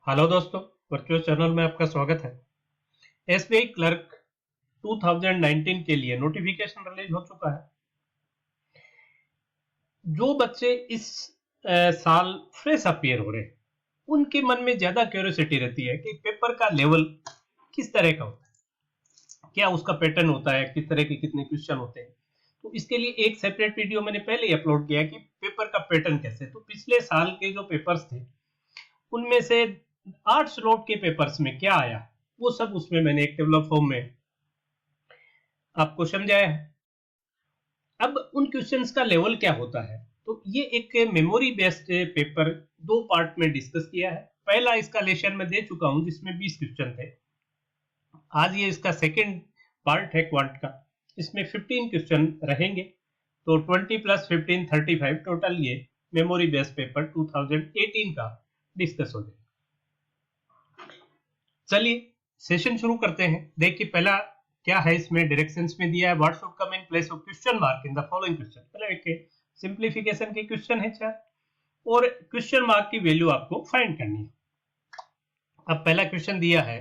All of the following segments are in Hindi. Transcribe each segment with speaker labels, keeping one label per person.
Speaker 1: हेलो दोस्तों, वर्चुअल चैनल में आपका स्वागत है। एसबीआई क्लर्क 2019 के लिए नोटिफिकेशन रिलीज हो चुका है। जो बच्चे इस साल फ्रेश अपीयर हो रहे हैं, उनके मन में ज्यादा क्यूरियोसिटी रहती है कि पेपर का लेवल किस तरह का होता है, क्या उसका पैटर्न होता है, किस तरह के कितने क्वेश्चन होते हैं। तो इसके लिए एक सेपरेट वीडियो मैंने पहले ही अपलोड किया है कि पेपर का पैटर्न कैसे। तो पिछले साल के जो पेपर्स थे उनमें से 8 स्लॉट के पेपर्स में क्या आया, वो सब उसमें मैंने एक टेबल ऑफ फॉर्म में आपको समझाया है। अब उन क्वेश्चंस का लेवल क्या होता है, तो ये एक मेमोरी बेस्ड पेपर दो पार्ट में डिस्कस किया है। पहला इसका लेशन में दे चुका हूं जिसमें 20 क्वेश्चन थे। आज ये इसका सेकंड पार्ट है क्वांट का, इसमें 15 क्वेश्चन रहेंगे। तो 20 प्लस 15 35 टोटल ये मेमोरी बेस्ड पेपर 2018 का डिस्कस हो जाएगा। चलिए सेशन शुरू करते हैं। देखिए पहला क्या है, इसमें डायरेक्शंस में दिया है what should come in place of question mark in the following question. पहले एक सिंप्लीफिकेशन के क्वेश्चन है 4 और क्वेश्चन मार्क की वैल्यू आपको फाइंड करनी है। अब पहला क्वेश्चन दिया है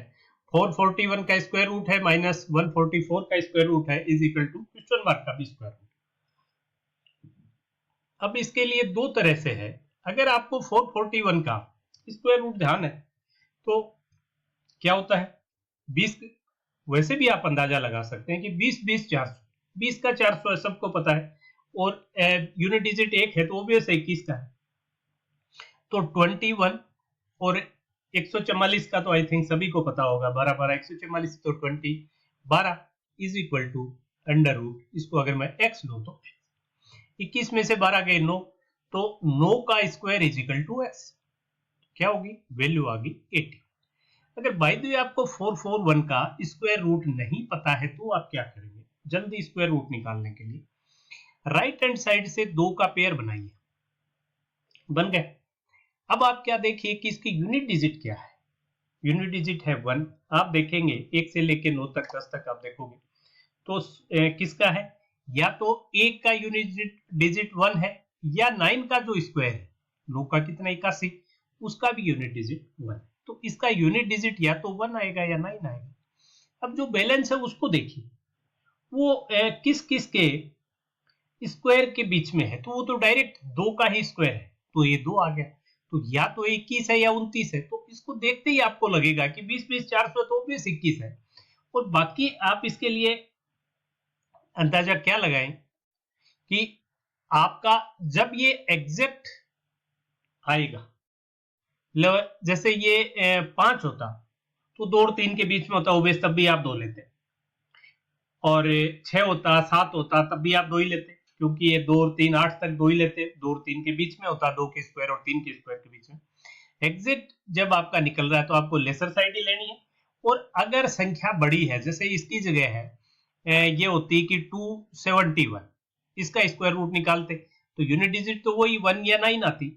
Speaker 1: 441 का स्क्वायर रूट है माइनस 144 का स्क्वायर रूट है is equal to question mark का भी स्क्वायर रूट। अब इसके लिए दो तरह से है। अगर आपको 441 का स्क्वायर रूट ध्यान है तो क्या होता है 20, वैसे भी आप अंदाजा लगा सकते हैं कि 20 20 400, 20 का 400 है, सबको पता है। और यूनिट डिजिट एक है तो ऑब्वियस 21 का है। तो 21 और 144 का तो आई थिंक सभी को पता होगा, 12 12 144 तो 20 12 is equal to under root. इसको अगर मैं x लूं तो 21 में से 12 गए 9, तो 9 का square is equal to x। क्या होगी वैल्यू आ गई 80। अगर बाय द वे आपको 441 का स्क्वायर रूट नहीं पता है तो आप क्या करेंगे, जल्दी स्क्वायर रूट निकालने के लिए राइट हैंड साइड से 2 का पेयर बनाइए। बन गए। अब आप क्या देखिए कि इसकी यूनिट डिजिट क्या है। यूनिट डिजिट है 1। आप देखेंगे 1 से लेके 9 तक 10 तक आप देखोगे तो किसका है, या तो 1 का यूनिट डिजिट 1 है या 9 का जो स्क्वायर है 9 का कितना 81, उसका भी यूनिट डिजिट 1 है। तो इसका यूनिट डिजिट या तो 1 आएगा या 9 आएगा। अब जो बैलेंस है उसको देखिए वो किस किस के स्क्वायर के बीच में है, तो वो तो डायरेक्ट 2 का ही स्क्वायर है, तो ये 2 आ गया। तो या तो 21 है या 29 है। तो इसको देखते ही आपको लगेगा कि 20 20 400 तो ऑब्वियस 21 है। और बाकी आप इसके लिए अंदाजा क्या लगाएं कि आपका जब ये एग्जैक्ट आएगा, जैसे ये 5 होता तो 2 और 3 के बीच में होता ओबेस, तब भी आप 2 लेते। और 6 होता 7 होता तब भी आप 2 ही लेते, क्योंकि ये 2 और 3 8 तक 2 ही लेते। 2 और 3 के बीच में होता 2 के स्क्वायर और 3 के स्क्वायर के बीच में। एग्जिट जब आपका निकल रहा है तो आपको लेसर साइड ही लेनी है। और अगर संख्या बड़ी है, जैसे इसकी जगह है ये होती कि 271, इसका स्क्वायर रूट निकालते तो यूनिट डिजिट तो वही 1 या 9 आती।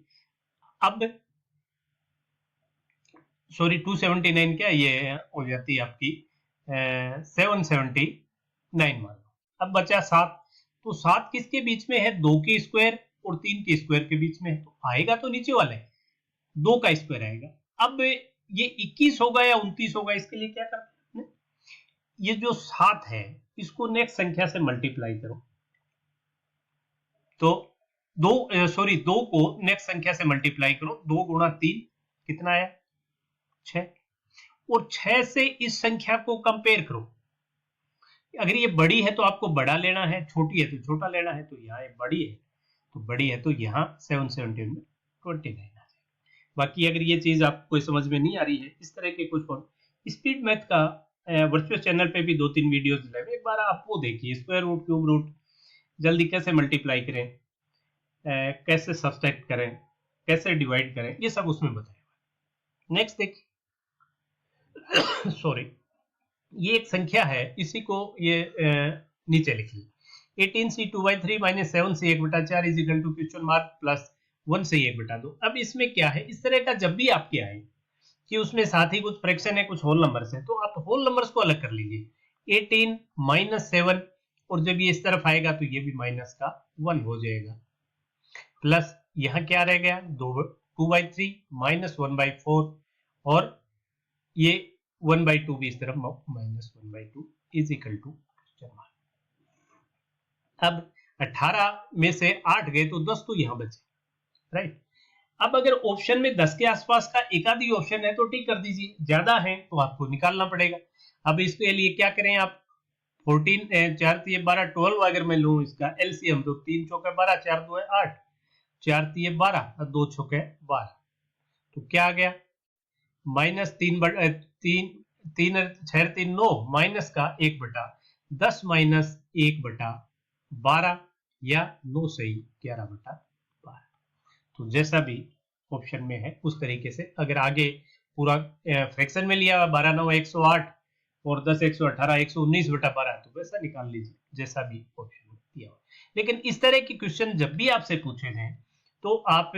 Speaker 1: अब सॉरी 279 क्या ये हो जाती आपकी 779 मान लो। अब बचा 7, तो 7 किसके बीच में है, 2 के स्क्वायर और 3 के स्क्वायर के बीच में है, तो आएगा तो नीचे वाले 2 का स्क्वायर आएगा। अब ये 21 होगा या 29 होगा, इसके लिए क्या करना है, ये जो 7 है इसको नेक्स्ट संख्या से मल्टीप्लाई करो। तो 2 को नेक्स्ट संख्या से मल्टीप्लाई करो, 2 गुणा 3 कितना आया 6। और 6 से इस संख्या को कंपेयर करो। अगर ये बड़ी है तो आपको बड़ा लेना है, छोटी है तो छोटा लेना है। तो यहाँ बड़ी है तो बड़ी है, तो यहाँ 717 में 29 आ जाएगा। बाकी अगर ये चीज आपको कोई समझ में नहीं आ रही है, इस तरह के कुछ स्पीड मैथ का वर्चुअल चैनल पे भी 2-3 वीडियोस लगे, एक बार आप वो देखिए। स्क्वायर रूट, क्यूब रूट, जल्दी कैसे मल्टीप्लाई करें, कैसे सब्सट्रैक्ट करें, कैसे डिवाइड करें, ये सब उसमें बताया। नेक्स्ट देखिए सॉरी, ये एक संख्या है, इसी को ये नीचे लिख लिया 18c2/3 minus 7c1/4 is equal to question mark plus 1c1/2। अब इसमें क्या है, इस तरह का जब भी आपके आए कि उसमें साथ ही कुछ फ्रैक्शन है कुछ होल नंबर्स है, तो आप होल नंबर्स को अलग कर लीजिए। 18 माइनस 7, और जब ये इस तरफ आएगा तो ये भी माइनस का 1 हो जाएगा, प्लस यहाँ क्या रह गया 2/3 माइनस 1/4 और ये 1/2 भी इस तरफ -1/2 इज इक्वल टू। अब 18 में से 8 गए तो 10 तो यहां बचे, राइट। अब अगर ऑप्शन में 10 के आसपास का एक आधी ऑप्शन है तो टिक कर दीजिए, ज्यादा है तो आपको निकालना पड़ेगा। अब इसके लिए क्या करें आप, 14 4 3 12 12 अगर मैं लूं इसका एलसीएम तो 3 चौके 12 4 2 8 4 3 12 और 2 छक्के 12, तो क्या आ गया -3 3 6 3 9 माइनस का 1/10 माइनस 1/12 या 9 सही 11/12। तो जैसा भी ऑप्शन में है उस तरीके से, अगर आगे पूरा फ्रैक्शन में लिया 12 9 108 और 10 118 119/12 तो वैसा निकाल लीजिए जैसा भी ऑप्शन में दिया हो। लेकिन इस तरह की क्वेश्चन जब भी आपसे पूछे जाएं तो आप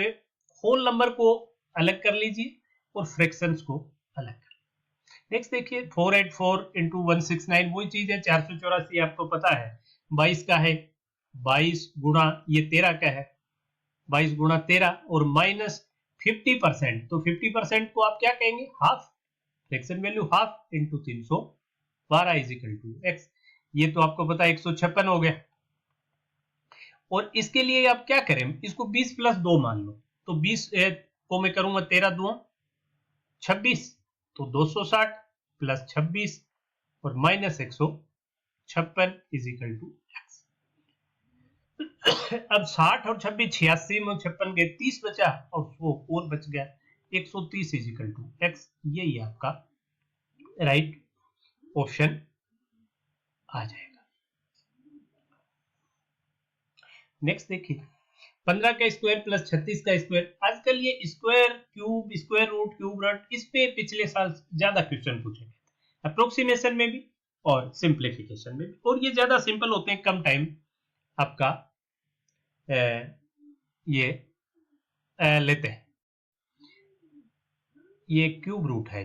Speaker 1: होल नंबर को अलग कर लीजिए और फ्रैक्शंस को अलग कर लीजिए। नेक्स्ट देखिए 484 इंटू 169 वही चीज है, 484 आपको पता है 22 का है, 22 गुणा ये 13 का है, 22 गुणा 13 और माइनस 50%, तो 50% को आप क्या कहेंगे half, fraction value half into 312 is equal to X, ये तो आपको पता है 156 हो गया। और इसके लिए आप क्या करें, इसको 20 प्लस 2 मान लो, तो 20 को मैं करूंगा 13 2 26 तो 260 प्लस 26 और minus 156 is equal to X. अब 60 और 26 86 में 56 गए 30 बचा और वो और बच गया 130 इज इक्वल टू एक्स, यही आपका राइट ऑप्शन आ जाएगा। नेक्स्ट देखिए 15 का स्क्वायर प्लस 36 का स्क्वायर, आजकल ये square cube square root cube root इस पे पिछले साल ज्यादा क्वेश्चन पूछे गए थे, अप्रोक्सीमेशन में भी और सिंप्लीफिकेशन में भी, और ये ज्यादा सिंपल होते हैं, कम टाइम आपका ये लेते हैं। ये क्यूब रूट है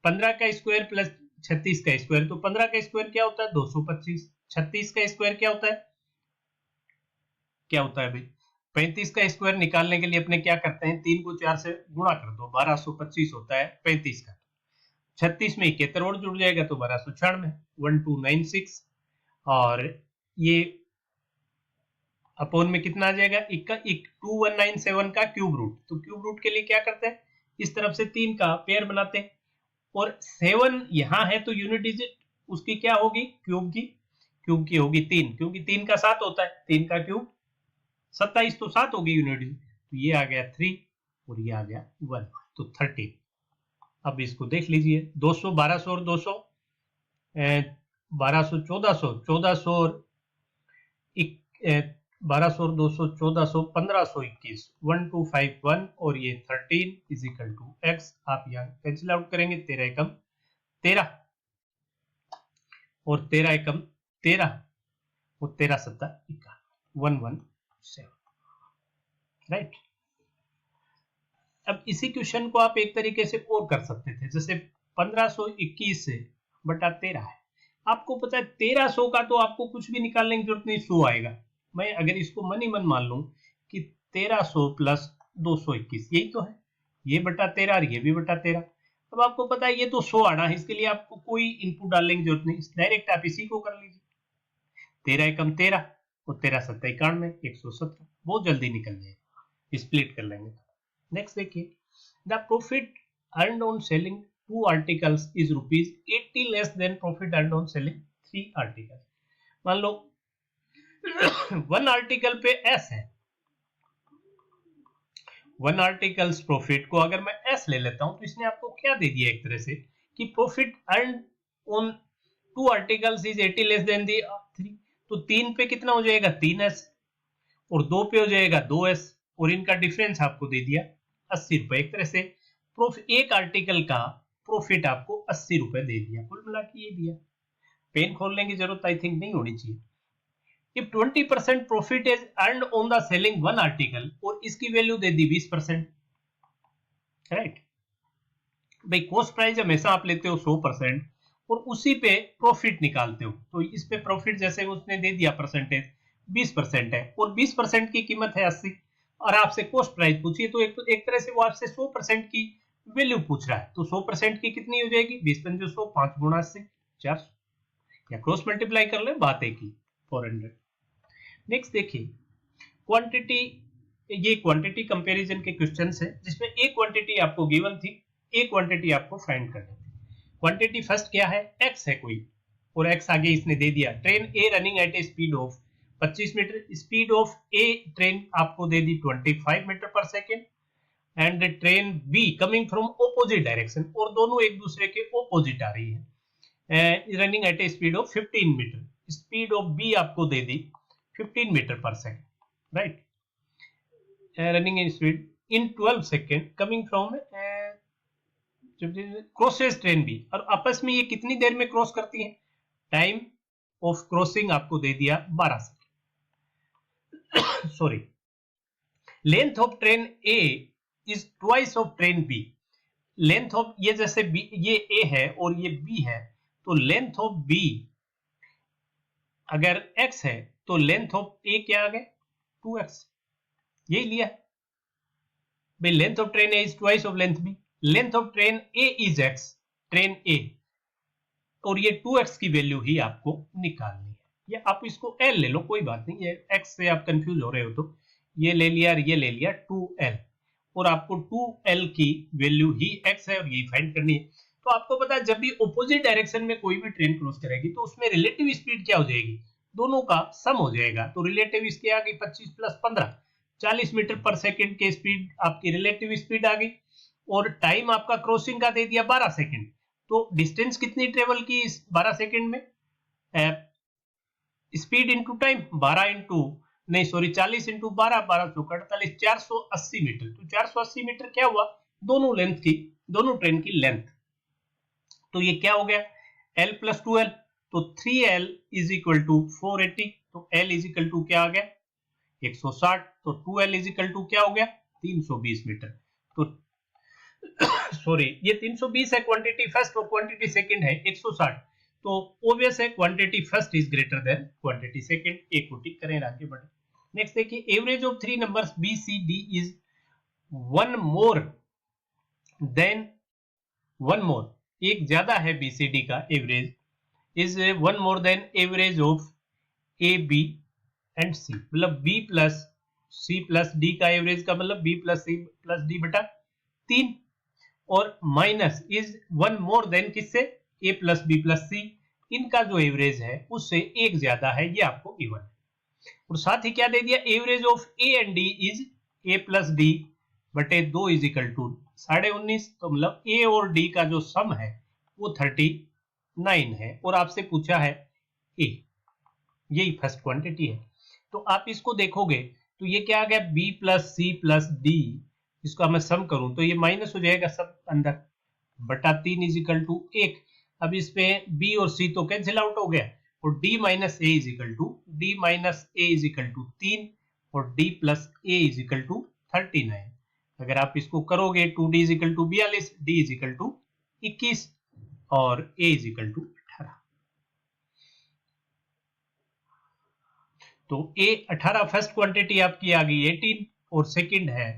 Speaker 1: 15 का स्क्वायर प्लस 36 का स्क्वायर, तो 15 का स्क्वायर क्या होता है 225, 36 का स्क्वायर क्या होता है भाई 35 का स्क्वायर निकालने के लिए अपने क्या करते हैं 3 को 4 से गुणा कर दो 1225 होता है 35 का, 36 में 71 और जुड़ जाएगा तो 1296 1296 और ये अपोन में कितना आ जाएगा 2197 का क्यूब रूट, तो क्यूब रूट के लिए क्या करते हैं इस तरफ से 3 का पेयर बनाते हैं और 7 यहां है तो यूनिट डिजिट उसकी क्या होगी क्यूब की होगी 3, क्योंकि 3 का 7 होता है, 3 का क्यूब 27 तो 7 होगी यूनिट, तो ये आ गया 3 और ये आ गया 1 तो 13। अब इसको देख लीजिए 200 1200 और 200 1200 1400 1400 और 1200 और 200 1400 1521 1251 और ये 13 इज इक्वल टू एक्स। आप यहाँ कैंसिल आउट करेंगे 13 एकम 13 और 13 एकम 13 और 13 सत्ता 117, राइट। अब इसी क्वेश्चन को आप एक तरीके से और कर सकते थे, जैसे 1521 से बटा 13 है, आपको पता है 1300 का तो आपको कुछ भी निकालने की जरूरत नहीं, 100 आएगा। मैं अगर इसको मन ही मन मान लूं कि 1300 प्लस 221 यही तो है, ये बटा 13 और ये भी बटा 13, अब आपको पता है ये तो 100 आना है, इसके लिए आपको कोई इनपुट डालने की जरूरत नहीं, डायरेक्ट आप इसी को कर लीजिए 13 एकम 13 और 13 सत्ता 91 117, बहुत जल्दी निकल जाएगा, स्प्लिट कर लेंगे। नेक्स्ट देखिए the profit earned on selling 2 articles is ₹80 less then profit earned on selling 3 articles. मान लो 1 आर्टिकल पे एस है, 1 आर्टिकल्स प्रॉफिट को अगर मैं एस ले लेता हूं तो इसने आपको क्या दे दिया एक तरह से कि profit earned on 2 articles is 80 less than the 3, तो 3 पे कितना हो जाएगा 3s और 2 पे हो जाएगा 2s और इनका डिफरेंस आपको दे दिया 80 रुपए, एक तरह से एक आर्टिकल का प्रॉफिट आपको 80 रुपए दे दिया, कुल मिला के ये दिया। पेन खोलने की जरूरत आई थिंक नहीं होनी चाहिए। If 20% profit is earned on the selling 1 article और इसकी वैल्यू दे दी 20%, राइट। भाई कॉस्ट प्राइस हमेशा आप लेते हो 100% और उसी पे प्रॉफिट निकालते हो, तो इस पे प्रॉफिट जैसे उसने दे दिया परसेंटेज 20% है और 20% की कीमत है 80 और आपसे कॉस्ट प्राइस पूछिए तो एक तरह से वो आपसे 100% की वैल्यू पूछ रहा है, तो 100% की कितनी हो जाएगी? 20 पंजे 100, 5 गुणा 80 400, या क्रॉस मल्टीप्लाई कर ले, बात एक ही, 400। नेक्स्ट देखिए क्वांटिटी, ये क्वांटिटी कंपैरिजन के क्वेश्चंस है जिसमें एक क्वांटिटी आपको गिवन थी, एक क्वांटिटी आपको फाइंड करनी थी। क्वांटिटी फर्स्ट क्या है? एक्स है कोई, और एक्स आगे इसने दे दिया, train A running at a speed of 25 meter, speed of a train आपको दे दी 25 meter per second, and train B coming from opposite direction, और दोनों एक दूसरे के ऑपोजिट आ रही है, running at a speed of 15 meter, speed of B आपको दे दी 15 meter per second, right, running in speed in 12 second coming from crosses train B, और आपस में ये कितनी देर में क्रॉस करती है? टाइम ऑफ क्रॉसिंग आपको दे दिया 12 second. Sorry, length of train A is twice of train B, length of, ये जैसे बी, ये ए है और ये बी है, तो लेंथ ऑफ बी अगर x है तो लेंथ ऑफ ए क्या आ गया? 2x, यही लिया भाई, length of train A is twice of length B, length of train A is x, train A, और ये 2x की वैल्यू ही आपको निकालनी है, या आप इसको l ले लो, कोई बात नहीं, ये x से आप कंफ्यूज हो रहे हो तो ये ले लिया और ये ले लिया 2l, और आपको 2l की वैल्यू ही x है और यही फाइंड करनी है। तो आपको पता है जब भी ऑपोजिट डायरेक्शन में कोई भी ट्रेन क्रॉस करेगी तो उसमें रिलेटिव स्पीड क्या हो जाएगी? दोनों का सम हो जाएगा, तो रिलेटिव इसके आ गई 25 प्लस 15, 40 मीटर पर सेकेंड के स्पीड आपकी रिलेटिव स्पीड आ गई, और टाइम आपका क्रॉसिंग का दे दिया 12 सेकेंड, तो डिस्टेंस कितनी ट्रेवल की इस 12 सेकेंड में? स्पीड इंटू टाइम, 12 इंटू नहीं सॉरी 40 इंटू 12, 1248, 480 मीटर, तो 480 मीटर क्या हुआ? दोनों लेंथ की, दोनों ट्रेन की लेंथ, तो ये क्या हो गया? L प्लस 2L, तो 3L इज इक्वल टू 480, तो L इज इक्वल टू क्या आ गया? 160, तो 2L इज इक्वल टू क्या हो गया? 320 मीटर, तो सॉरी ये 320 है क्वांटिटी फर्स्ट और क्वांटिटी सेकंड है 160, तो ऑब्वियस है quantity first is greater than quantity second, एक को टिक करें, आगे बढ़े। नेक्स्ट देखिए average of three numbers B C D is one more than, one more, एक ज्यादा है बीसीडी का average, is one more than average of A B and C, मतलब B plus C plus D का एवरेज का मतलब B plus C plus D बटा 3, और minus is one more then किससे? ए प्लस बी प्लस सी, इनका जो एवरेज है उससे एक ज्यादा है, ये आपको गिवन है। और साथ ही क्या दे दिया? Average of A and D is a plus D बटे 2 इज इक्वल टू 19.5, तो मतलब ए और डी का जो सम है वो 39 है, और आपसे पूछा है ए, यही फर्स्ट क्वांटिटी है। तो आप इसको देखोगे तो ये क्या आ गया? B plus C plus D, इसका मैं सम करूं तो ये माइनस हो जाएगा सब अंदर, बटा 3 इज इक्वल टू 1। अब इसमें बी और सी तो कैंसिल आउट हो गया, और d minus A is equal to D minus A is equal to 3, और d plus A is equal to 39। अगर आप इसको करोगे 2d is equal to 42, d is equal to 21, और a इज इक्वल टू 18। तो a 18 फर्स्ट क्वांटिटी आपकी आ गई 18, और सेकंड है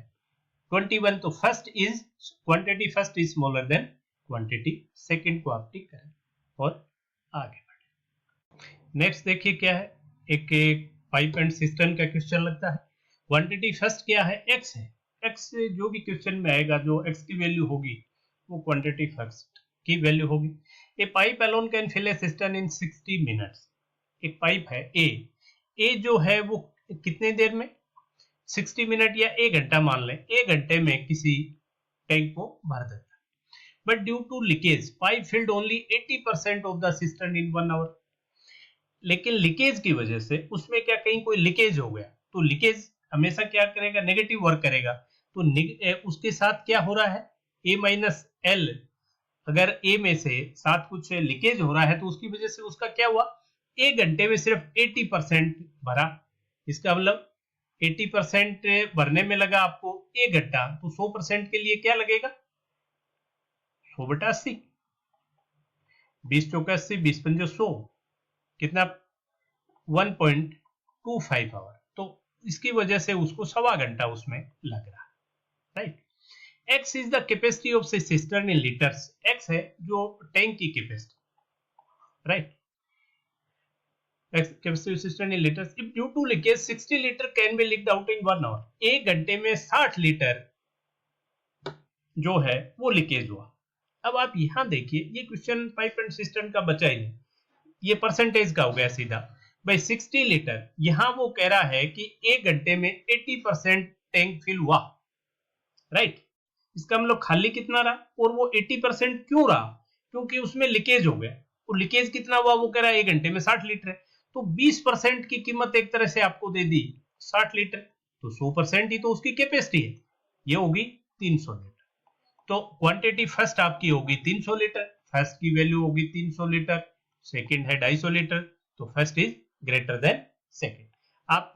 Speaker 1: 21, तो first is quantity first is smaller than quantity second को आप टिक करें और आगे बढ़े। नेक्स्ट देखिए क्या है, एक पाइप एंड सिस्टम का क्वेश्चन लगता है। क्वांटिटी फर्स्ट क्या है? x है, x से जो भी क्वेश्चन में आएगा जो x की वैल्यू होगी वो क्वांटिटी फर्स्ट की वैल्यू होगी। A pipe alone can fill a system in 60 minutes, एक पाइप है ए जो है वो कितने देर में? 60 मिनट या 1 घंटा मान लें, 1 घंटे में किसी टैंक को भर देता है। But due to leakage pipe filled only 80% of the system in 1 hour, लेकिन लीकेज की वजह से उसमें क्या कहीं कोई लीकेज हो गया, तो लीकेज हमेशा क्या करेगा? नेगेटिव वर्क करेगा, तो उसके साथ क्या हो रहा है? ए माइनस एल, अगर ए में से साथ कुछ लीकेज हो रहा है तो उसकी वजह से उसका क्या हुआ? 1 घंटे में सिर्फ 80% भरा, इसका मतलब 80% भरने में लगा आपको 1 घंटा, तो 100% के लिए क्या लगेगा? 100 बटा 80, 20 चौका 80, 20 पंजे 100, कितना? 1.25 आवर, तो इसकी वजह से उसको 1.25 घंटा उसमें लग रहा है, right. x is the capacity of say cistern in liters. x है जो टैंक की capacity, right, capacity of cistern in liters. If due to leakage 60 liter can be leaked out in 1 hour. एक घंटे में 60 लीटर जो है वो लीकेज हुआ। अब आप यहां देखिए, ये क्वेश्चन पाइप एंड सिस्टम का बचा ही नहीं, ये परसेंटेज का हो गया सीधा भाई। 60 लीटर यहां वो कह रहा है कि एक घंटे में 80% टैंक फिल हुआ, राइट। इसका मतलब खाली कितना रहा, और वो 80% क्यों रहा, क्योंकि उसमें लीकेज हो गया। तो लीकेज कितना हुआ, वो कह रहा है एक घंटे में 60 लीटर है, तो 20% की कीमत एक तरह से आपको दे दी 60 लीटर, तो 100% ही तो उसकी कैपेसिटी है, ये होगी 300 लीटर। तो क्वांटिटी फर्स्ट आपकी होगी 300 लीटर, फर्स्ट की वैल्यू होगी 300 लीटर, सेकंड है 250 लीटर, तो first is greater then second. आप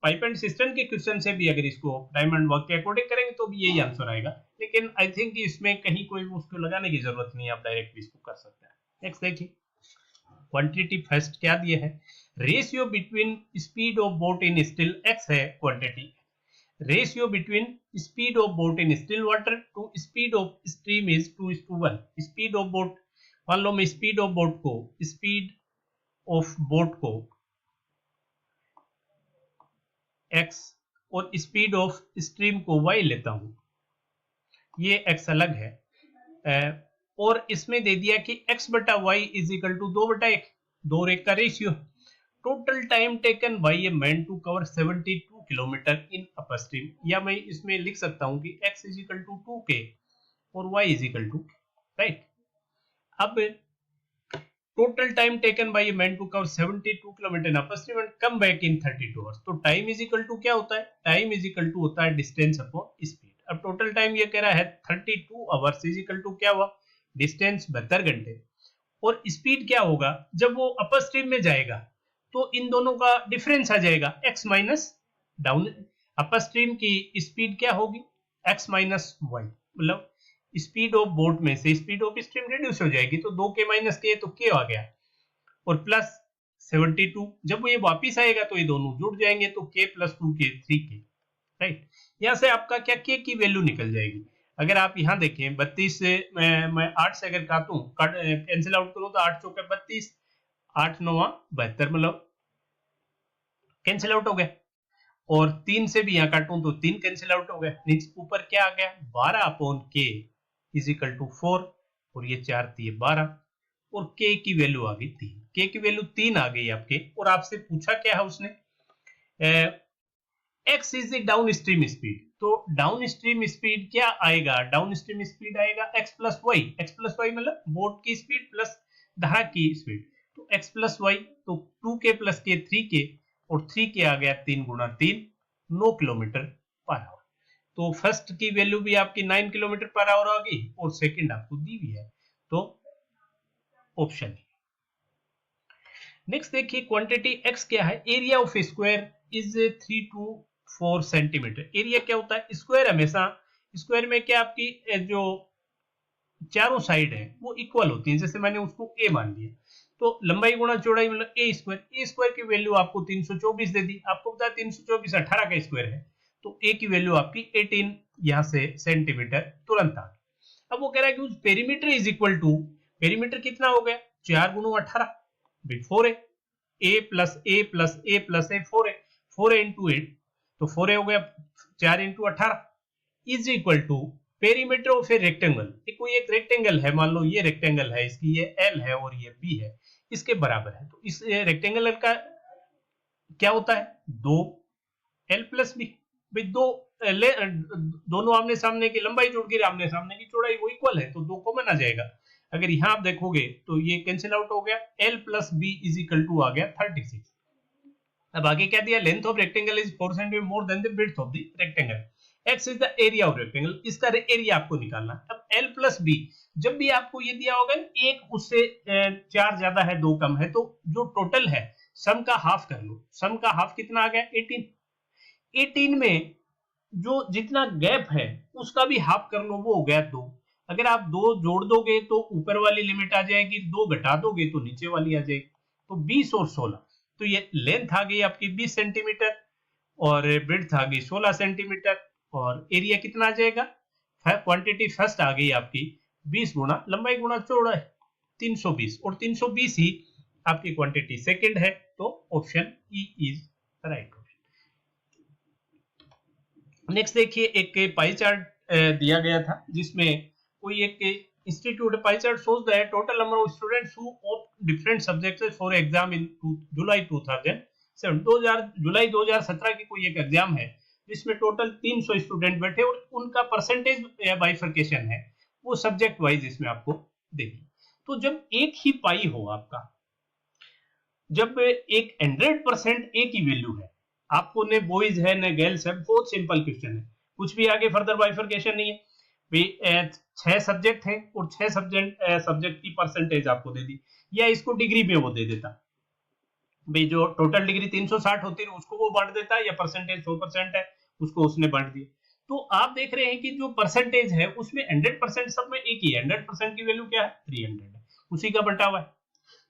Speaker 1: पाइप एंड सिस्टम के क्वेश्चन से भी अगर इसको टाइम एंड वर्क के अकॉर्डिंग करेंगे तो भी यही आंसर आएगा, लेकिन आई थिंक इसमें कहीं कोई उसको लगाने की जरूरत नहीं है, आप डायरेक्ट भी इसको कर सकते हैं। नेक्स्ट देखिए, क्वांटिटी फर्स्ट क्या दिया है, ratio between speed of boat in still, X है quantity, ratio between speed of boat in still water to speed of stream is 2:1। Speed of boat, मान लो मैं स्पीड ऑफ बोट को x और स्पीड ऑफ स्ट्रीम को y लेता हूं, ये x अलग है, और इसमें दे दिया कि x बटा वाई इज इक्वल टू 2/1, 2 और 1 का ratio. Total time taken by a man to cover 72 kilometre in upper stream, या मैं इसमें लिख सकता हूं कि x is equal to 2k और y is equal to, right. अब total time taken by a man to cover 72 kilometre in upper stream and come back in 32 hours, तो टाइम इज इक्वल टू क्या होता है, टाइम इज इक्वल टू होता है डिस्टेंस अपॉन स्पीड। अब टोटल टाइम ये कह रहा है 32 आवर्स इज इक्वल टू क्या हुआ, डिस्टेंस 72 घंटे, और स्पीड क्या होगा, जब वो अपर स्ट्रीम में जाएगा तो इन दोनों का डिफरेंस आ जाएगा, x माइनस डाउन, अपर स्ट्रीम की स्पीड क्या होगी, x माइनस वाई, मतलब स्पीड ऑफ बोट में से स्पीड ऑफ स्ट्रीम रिड्यूस हो जाएगी, तो 2k माइनस के तो k आ गया, और प्लस 72, जब ये वापिस आएगा तो ये दोनों जुड़ जाएंगे, तो k plus 2k 3k, right. यहां से आपका क्या k की वैल्यू निकल जाएगी। अगर आप यहां देखें 32 से मैं 8 से अगर काटूं, कैंसिल आउट करूं तो 8 चौके 32, 8 9 72, मतलब कैंसिल आउट हो गया, और 3 से भी यहाँ काटूं तो 3 कैंसिल आउट हो गया, नीचे ऊपर क्या आ गया 12 upon k is equal to 4, और ये 4 3 12, और k की वैल्यू आ गई 3, k की वैल्यू 3 आ गई आपके, और आपसे पूछा क्या है उसने, x is the down stream speed, तो डाउन स्ट्रीम स्पीड क्या आएगा, डाउन स्ट्रीम स्पीड आएगा x प्लस वाई, मतलब बोट की स्पीड प्लस धारा की स्पीड, तो x प्लस वाई, तो 2k प्लस k 3k, और 3k आ गया 3 गुना 3 9 किलोमीटर पर आवर। तो फर्स्ट की वैल्यू भी आपकी 9 किलोमीटर पर आवर होगी, और सेकंड आपको दी हुई है, तो ऑप्शन। नेक्स्ट देखिए, क्वांटिटी x क्या है, area of square is 3 to 4 centimetre. Area क्या होता है, स्क्वायर हमेशा, स्क्वायर में क्या आपकी जो चारों साइड है वो इक्वल होती है, जैसे मैंने उसको a मान लिया, तो लंबाई गुणा चौड़ाई मतलब ए स्क्वायर की वैल्यू आपको 324 दे दी, आपको पता है 324 18 का स्क्वायर है, तो ए की वैल्यू आपकी 18 यहां से सेंटीमीटर तुरंत आ गई। अब वो कह रहा है कि उस perimeter is equal to, perimeter कितना हो गया 4 गुणा 18 भाई 4 है, A plus A plus A plus A 4 है, 4 है इंटू 8, तो 4 हो गया 4 into 18 is equal to perimeter of a rectangle, कोई एक रेक्टेंगल है, मान लो ये रेक्टेंगल है, इसकी ये एल है और ये बी है, इसके बराबर है, तो इस रेक्टेंगल का क्या होता है 2 एल प्लस बी, भाई दोनों आमने सामने की लंबाई जुड़ गई, आमने सामने की चौड़ाई वो इक्वल है, तो 2 कॉमन आ जाएगा। अगर यहां आप देखोगे तो ये कैंसिल आउट हो गया, L plus B is equal to आ गया 36। अब आगे क्या दिया, length of rectangle is 4 centimetre more than the width of the rectangle, x is the area of rectangle, इसका एरिया आपको निकालना। अब l प्लस बी, जब भी आपको ये दिया होगा एक उससे 4 ज्यादा है 2 कम है, तो जो टोटल है सम का हाफ कर लो, सम का हाफ कितना आ गया 18, 18 में जो जितना गैप है उसका भी हाफ कर लो, वो हो गया 2, अगर आप 2 जोड़ दोगे तो ऊपर वाली लिमिट आ जाएगी, 2 घटा दोगे तो नीचे वाली आ जाएगी, तो 20 और 16, तो ये लेंथ आ गई आपकी 20 सेंटीमीटर और ब्रेड्थ आ गई 16 सेंटीमीटर, और एरिया कितना आ जाएगा क्वांटिटी फर्स्ट आ गई आपकी 20 गुना लंबाई गुना चौड़ाई 320 और 320 ही आपकी क्वांटिटी सेकंड है, तो option E is right option. Next देखिए, एक पाई चार्ट दिया गया था जिसमें कोई एक institute pie chart shows the total number of students who opt different subjects for exam in July 2007 July 2017 की कोई एक एग्जाम है जिसमें टोटल 300 स्टूडेंट बैठे और उनका परसेंटेज बाइफरकेशन है वो सब्जेक्ट वाइज इसमें आपको देखिए। तो जब एक ही पाई हो आपका, जब एक 100% एक ही वैल्यू है, आपको ने बॉयज है न गर्ल्स है, बहुत सिंपल क्वेश्चन है, कुछ भी आगे फर्दर बाइफरकेशन नहीं है। 6 सब्जेक्ट है और 6 सब्जेक्ट की परसेंटेज आपको दे दी, या इसको डिग्री में वो दे देता भाई, जो टोटल डिग्री 360 होती है उसको वो बांट देता है, या परसेंटेज 100% है उसको उसने बांट दिया। तो आप देख रहे हैं कि जो परसेंटेज है उसमें 100% सब में एक ही है, 100% की वैल्यू क्या है 300 है, उसी का बंटा हुआ है।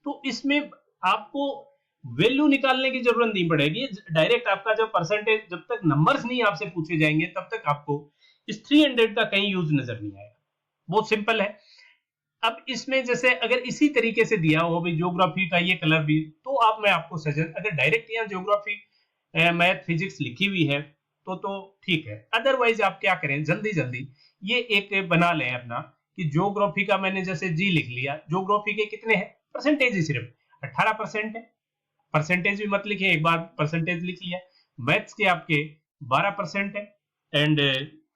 Speaker 1: तो इसमें आपको वैल्यू निकालने की जरूरत नहीं पड़ेगी, डायरेक्ट आपका जब परसेंटेज, जब तक नंबर्स नहीं आपसे पूछे जाएंगे तब तक आपको इस 300 का कहीं यूज नजर नहीं आएगा, बहुत सिंपल है। अब इसमें जैसे अगर इसी तरीके से दिया हो भाई ज्योग्राफी का ये कलर भी, तो आप मैं आपको सजेस्ट, अगर डायरेक्ट यहाँ ज्योग्राफी मैथ फिजिक्स लिखी हुई है तो ठीक है, अदरवाइज आप क्या करें, जल्दी जल्दी ये एक बना लें अपना कि ज्योग्राफी का मैंने जैसे जी लिख लिया, ज्योग्राफी के कितने हैं परसेंटेज ही सिर्फ 18% है, परसेंटेज भी मत लिखिए, एक बार परसेंटेज लिख लिया। मैथ्स के आपके 12% है, एंड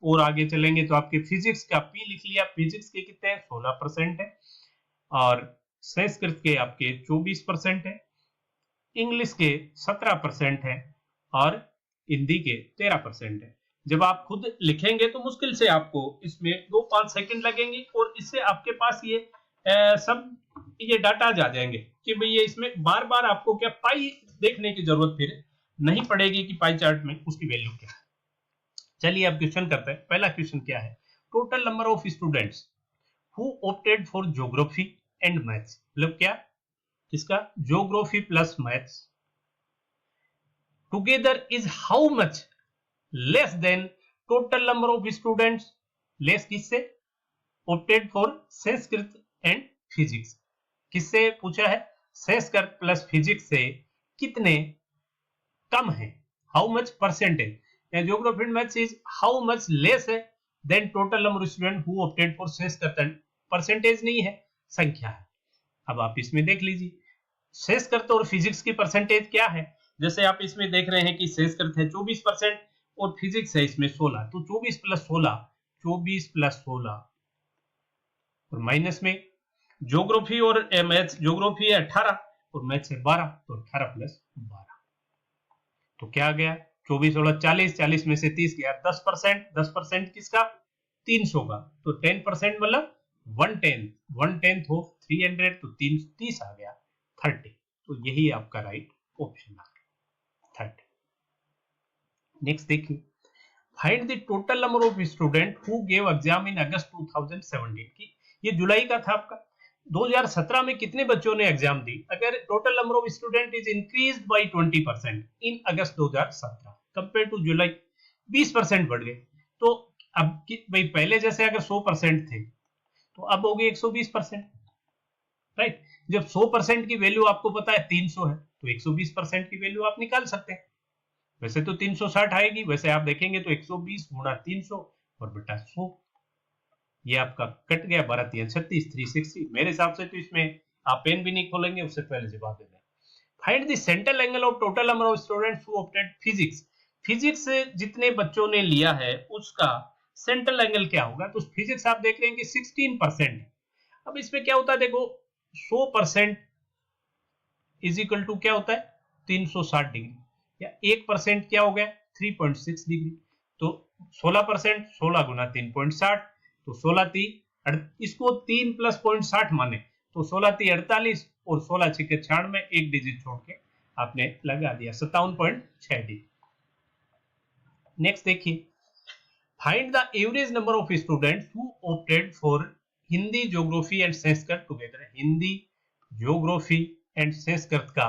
Speaker 1: और आगे चलेंगे तो आपके फिजिक्स का पी लिख लिया, फिजिक्स के कितने हैं 16% है, और संस्कृत के आपके 24% है, इंग्लिश के 17% है, और हिंदी के 13% है। जब आप खुद लिखेंगे तो मुश्किल से आपको इसमें 2-5 सेकंड लगेंगे और इससे आपके पास ये सब ये डाटा जा जाएंगे कि भाई ये इसमें बार बार आपको क्या पाई देखने की जरूरत फिर नहीं पड़ेगी कि पाई चार्ट में उसकी वैल्यू क्या है। चलिए अब क्वेश्चन करते हैं। पहला क्वेश्चन क्या है, total number of students who opted for geography and maths, मतलब क्या, किसका geography plus maths together is how much less than total number of students, less किससे, opted for Sanskrit and physics, किससे पूछा है, संस्कृत प्लस फिजिक्स से कितने कम है, how much percentage, geography and maths is how much less है than total number of student who opted for Sanskrit and, percentage नहीं है संख्या है। अब आप इसमें देख लीजिए संस्कृत और फिजिक्स की परसेंटेज क्या है, जैसे आप इसमें देख रहे हैं कि संस्कृत है 24% और फिजिक्स है इसमें 16, तो 24 प्लस 16, 24 प्लस 16 और माइनस में ज्योग्राफी और मैथ्स, ज्योग्राफी है 18 और मैथ्स है 12, तो 18 प्लस 12 तो क्या आ गया 24 16 40, 40 में से 30 गया 10%, 10% किसका 300 का, तो 10% मतलब 1/10 ऑफ 300, तो 30 आ गया 30, तो यही आपका राइट ऑप्शन आ गया 30। नेक्स्ट देखिए, find the total number of student who gave exam in August 2017 की, ये जुलाई का था आपका, 2017 में कितने बच्चों ने एग्जाम दी, अगर total number of student is increased by 20% in August 2017 compare to July, 20% बढ़ गए, तो अब भाई पहले जैसे अगर 100% थे तो अब हो गए 120%, राइट। जब 100% की वैल्यू आपको पता है 300 है तो 120% की वैल्यू आप निकाल सकते हैं, वैसे तो 360 आएगी, वैसे आप देखेंगे तो 120 गुणा 300 और बटा 100, ये आपका कट गया 12 3 36 360। मेरे हिसाब से तो इसमें आप पेन भी नहीं खोलेंगे, उससे पहले जवाब दे दें। Find the central angle of total number of students who opted physics, physics से जितने बच्चों ने लिया है उसका सेंट्रल एंगल क्या होगा, तो फिजिक्स आप देख रहे हैं कि 16% है। अब इसमें क्या होता है देखो, 100% इज इक्वल टू क्या होता है 360 डिग्री, या 1% क्या हो गया 3.6 डिग्री, तो 16% 16 गुना 3.60, तो 16 3, इसको 3 प्लस 0.60 माने तो 16 3 48 और 16 6 96, एक डिजिट छोड़ के आपने लगा दिया 57.6 डिग्री। नेक्स्ट देखिए, find the average number of students who opted for Hindi geography and Sanskrit together, Hindi geography and Sanskrit का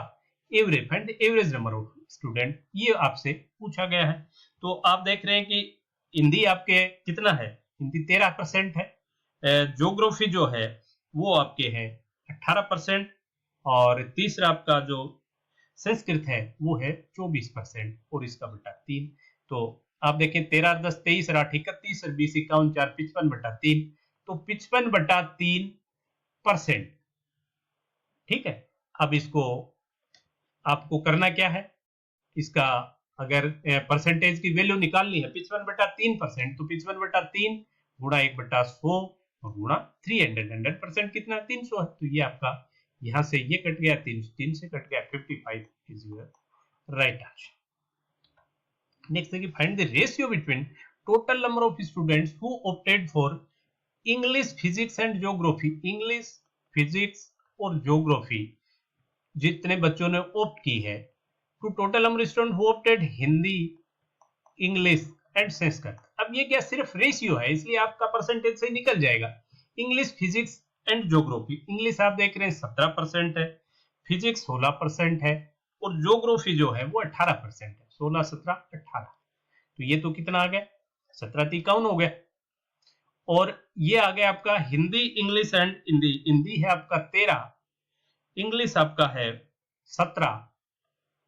Speaker 1: average, find the average number of student, ये आपसे पूछा गया है। तो आप देख रहे हैं कि हिंदी आपके कितना है हिंदी 13% है, ज्योग्राफी जो है वो आपके हैं 18%, और तीसरा आपका जो संस्कृत है वो है 24% और इसका बटा 3। तो आप देखें 13 10 23 और 8 31 और 20 51 4 55/3, तो 55/3%। ठीक है, अब इसको आपको करना क्या है, इसका अगर परसेंटेज की वैल्यू निकालनी है 55/3%, तो 55/3 गुणा 1/100 और गुणा 300, 100% कितना 300 है, तो ये आपका यहां से ये कट गया, 3 से कट गया, 55 is your right answer. Next है, find the ratio between total number of students who opted for English, physics and geography. English, physics और ज्योग्राफी जितने बच्चों ने ऑप्ट की है, to total number student who opted Hindi, English and Sanskrit. अब ये क्या सिर्फ रेशियो है, इसलिए आपका परसेंटेज से निकल जाएगा। English, physics and geography, English आप देख रहे हैं 17% है, फिजिक्स 16% है, और ज्योग्राफी जो है वो 18% है। 16 17 18, तो ये तो कितना आ गया, 17 51 हो गया। और ये आ गया आपका हिंदी, इंग्लिश एंड हिंदी। हिंदी है आपका 13, इंग्लिश आपका है 17,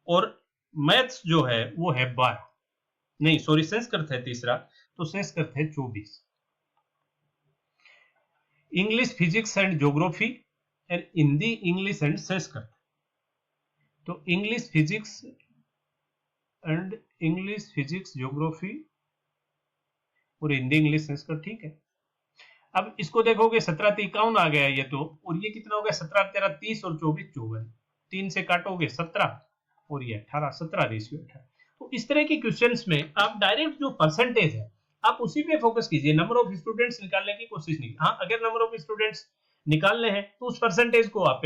Speaker 1: और मैथ्स जो है वो है 12, नहीं सॉरी संस्कृत है तीसरा, तो संस्कृत है 24। English, physics and geography and Hindi, English and Sanskrit. तो English, physics and English, physics, geography और हिंदी, इंग्लिश, संस्कृत। ठीक है, अब इसको देखोगे 17 51 आ गया ये तो, और ये कितना हो गया 17 13 30 और 24 54, 3 से काटोगे 17 और ये 18, 17 रेशियो 18। तो इस तरह के क्वेश्चंस में आप डायरेक्ट जो परसेंटेज है आप उसी पे फोकस कीजिए, नंबर ऑफ स्टूडेंट्स निकालने की कोशिश नहीं। हाँ, अगर नंबर ऑफ स्टूडेंट्स निकालने हैं तो उस परसेंटेज को आप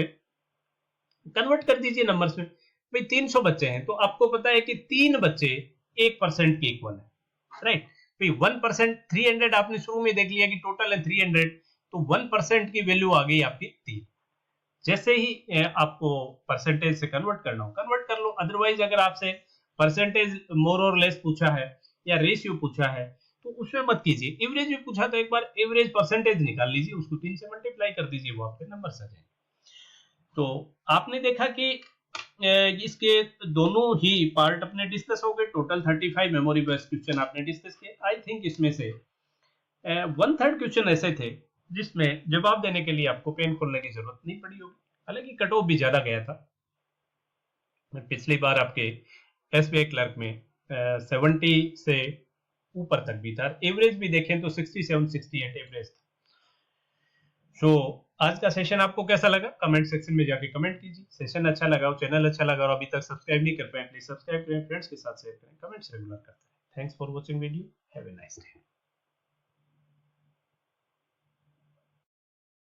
Speaker 1: कन्वर्ट कर दीजिए नंबर्स में। भाई 300 बच्चे हैं तो आपको पता है कि 3 बच्चे 1% के इक्वल है, राइट। भाई 1%, 300 आपने शुरू में देख लिया कि टोटल है 300, तो 1% की वैल्यू आ गई आपकी 3। जैसे ही आपको परसेंटेज से कन्वर्ट करना हो कन्वर्ट कर लो, अदरवाइज अगर आपसे परसेंटेज मोर और लेस पूछा है या रेशियो पूछा है तो उसमें मत कीजिए। एवरेज भी पूछा तो एक बार एवरेज परसेंटेज निकाल लीजिए, उसको 3 से मल्टीप्लाई कर दीजिए, वो आपके नंबर आ जाएंगे। तो आपने देखा कि इसके दोनों ही पार्ट अपने डिस्कस हो गए। टोटल 35 मेमोरी बेस्ड क्वेश्चन आपने डिस्कस किए। आई थिंक इसमें से 1/3 क्वेश्चन ऐसे थे जिसमें जवाब देने के लिए आपको पेन खोलने की जरूरत नहीं पड़ी होगी, हालांकि कट ऑफ भी ज्यादा गया था। पिछली बार आपके एसबीआई क्लर्क में 70 से ऊपर तक भी था, एवरेज भी देखें तो 67 68 एवरेज था। सो आज का सेशन आपको कैसा लगा कमेंट सेक्शन में जाके कमेंट कीजिए। सेशन अच्छा लगा हो, चैनल अच्छा लगा और अभी तक सब्सक्राइब नहीं कर पाए, प्लीज सब्सक्राइब करें, फ्रेंड्स के साथ शेयर करें, कमेंट्स रेगुलर करते हैं। Thanks for watching video, have a nice day.